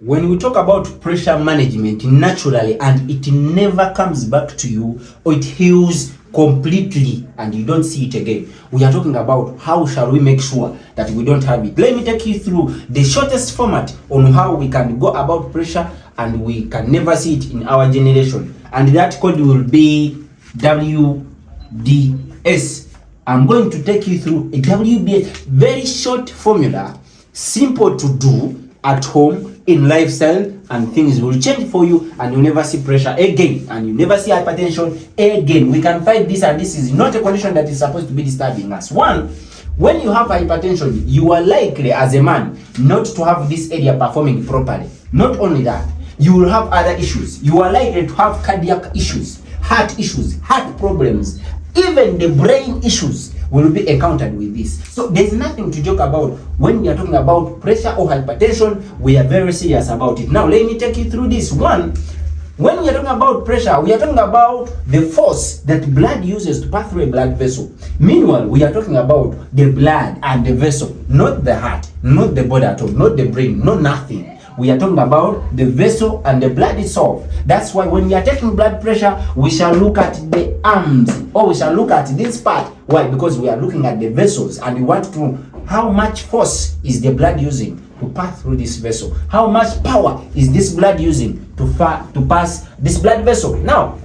When we talk about pressure management naturally, and it never comes back to you, or it heals completely and you don't see it again, we are talking about how shall we make sure that we don't have it. Let me take you through the shortest format on how we can go about pressure and we can never see it in our generation, and that code will be WDS. I'm going to take you through a WDS, very short formula, simple to do at home, in lifestyle, and things will change for you, and you'll never see pressure again, and you never see hypertension again. We can fight this, and this is not a condition that is supposed to be disturbing us. One, when you have hypertension, you are likely as a man not to have this area performing properly. Not only that, you will have other issues. You are likely to have cardiac issues, heart problems, even the brain issues will be encountered with this. So there's nothing to joke about when we are talking about pressure or hypertension. We are very serious about it. Now let me take you through this. One, when we are talking about pressure, we are talking about the force that blood uses to pass through a blood vessel. Meanwhile, we are talking about the blood and the vessel, not the heart, not the body at all, not the brain, not nothing. We are talking about the vessel and the blood itself. That's why when we are taking blood pressure, we shall look at the arms, or we shall look at this part. Why? Because we are looking at the vessels, and we want to know how much force is the blood using to pass through this vessel. How much power is this blood using to pass this blood vessel? Now,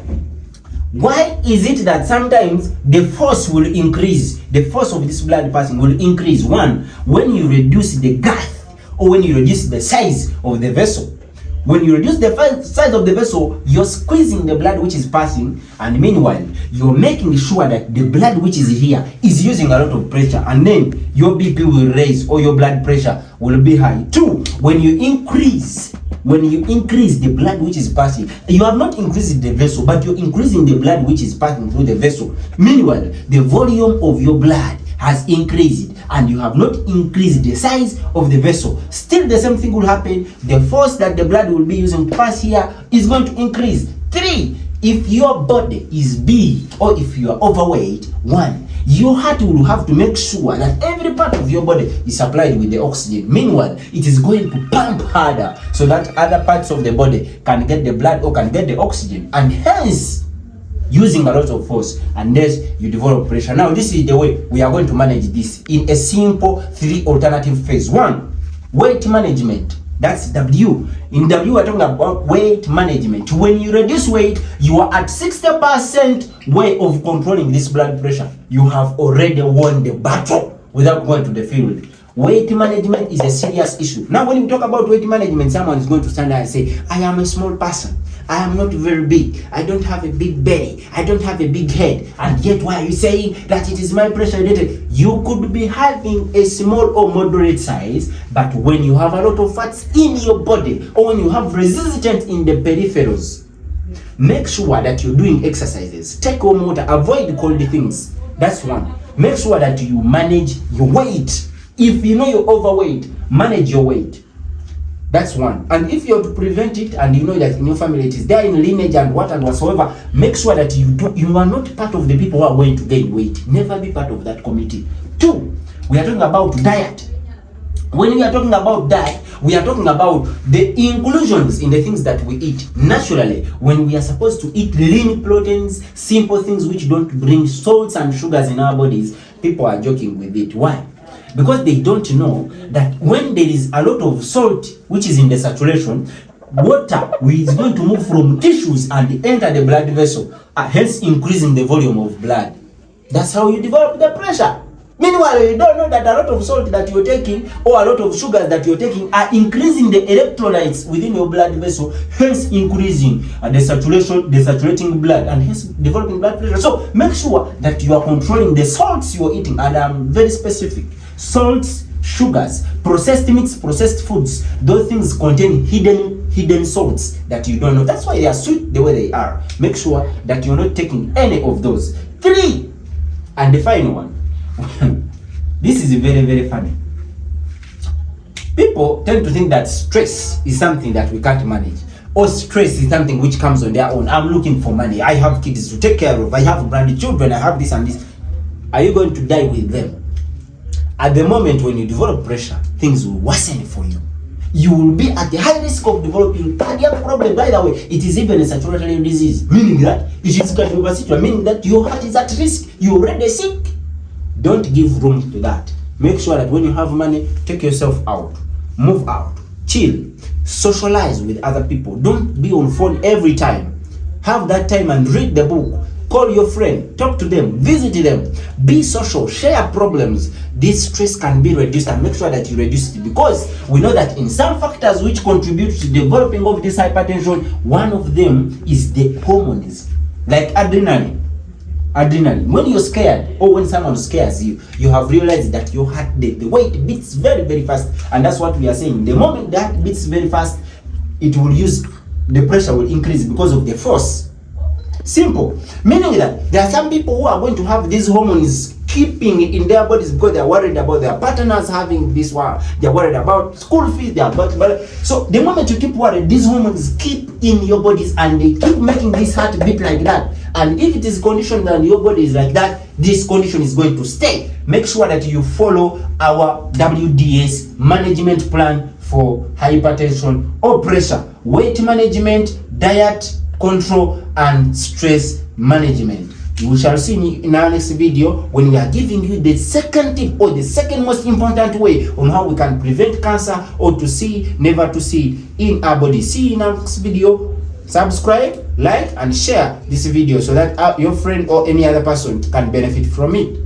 why is it that sometimes the force will increase? The force of this blood passing will increase. One, when you reduce the girth, or when you reduce the size of the vessel. When you reduce the size of the vessel, you're squeezing the blood which is passing, and meanwhile, you're making sure that the blood which is here is using a lot of pressure, and then your BP will raise, or your blood pressure will be high. Two, when you increase the blood which is passing, you have not increased the vessel, but you're increasing the blood which is passing through the vessel. Meanwhile, the volume of your blood has increased, and you have not increased the size of the vessel. Still the same thing will happen. The force that the blood will be using to pass here is going to increase. Three, if your body is big, or if you are overweight, one, your heart will have to make sure that every part of your body is supplied with the oxygen. Meanwhile, it is going to pump harder so that other parts of the body can get the blood or can get the oxygen, and hence using a lot of force, and thus you develop pressure. Now this is the way we are going to manage this in a simple 3 alternative phase. One, weight management. That's W. In W we're talking about weight management. When you reduce weight, you are at 60% way of controlling this blood pressure. You have already won the battle without going to the field. Weight management is a serious issue. Now when you talk about weight management, someone is going to stand there and say, I am a small person, I am not very big, I don't have a big belly, I don't have a big head, and yet why are you saying that it is my pressure related? You could be having a small or moderate size, but when you have a lot of fats in your body, or when you have resistance in the peripherals, make sure that you're doing exercises, take warm water, avoid cold things. That's one. Make sure that you manage your weight. If you know you're overweight, manage your weight. That's one. And if you're to prevent it, and you know that in your family it is there in lineage and what and whatsoever, make sure that you are not part of the people who are going to gain weight. Never be part of that committee. Two, we are talking about diet. When we are talking about diet, we are talking about the inclusions in the things that we eat. Naturally, when we are supposed to eat lean proteins, simple things which don't bring salts and sugars in our bodies, people are joking with it. Why? Because they don't know that when there is a lot of salt which is in the saturation, water is going to move from tissues and enter the blood vessel, hence increasing the volume of blood. That's how you develop the pressure. Meanwhile, you don't know that a lot of salt that you're taking, or a lot of sugars that you're taking, are increasing the electrolytes within your blood vessel, hence increasing the saturating blood, and hence developing blood pressure. So make sure that you are controlling the salts you're eating, and I'm very specific. Salts, sugars, processed meats, processed foods, those things contain hidden salts that you don't know. That's why they are sweet the way they are. Make sure that you're not taking any of those. 3, and the final one. This is very, very funny. People tend to think that stress is something that we can't manage, or stress is something which comes on their own. I'm looking for money, I have kids to take care of, I have grandchildren, I have this and this. Are you going to die with them? At the moment when you develop pressure, things will worsen for you. you will be at the high risk of developing cardiac problem. By the way, it is even a circulatory disease, meaning that it is cardiovascular, meaning that your heart is at risk. You're already sick. Don't give room to that. Make sure that when you have money, take yourself out, move out, chill, socialize with other people. Don't be on phone every time. Have that time and read the book. Call your friend, talk to them, visit them, be social, share problems. This stress can be reduced, and make sure that you reduce it, because we know that in some factors which contribute to developing of this hypertension, one of them is the hormones, like adrenaline. When you're scared, or when someone scares you, you have realized that your heart, the weight beats very, very fast. And that's what we are saying. The moment the heart beats very fast, it will use, the pressure will increase because of the force. Simple. Meaning that there are some people who are going to have these hormones keeping in their bodies because they are worried about their partners having this one. They are worried about school fees. They are about, so the moment you keep worried, these hormones keep in your bodies and they keep making this heart beat like that. And if it is conditioned and your body is like that, this condition is going to stay. Make sure that you follow our WDS management plan for hypertension or pressure, weight management, diet control, and stress management. We shall see in our next video when we are giving you the second tip, or the second most important way on how we can prevent cancer, or to see, never to see in our body. See you in our next video. Subscribe, like, and share this video so that your friend or any other person can benefit from it.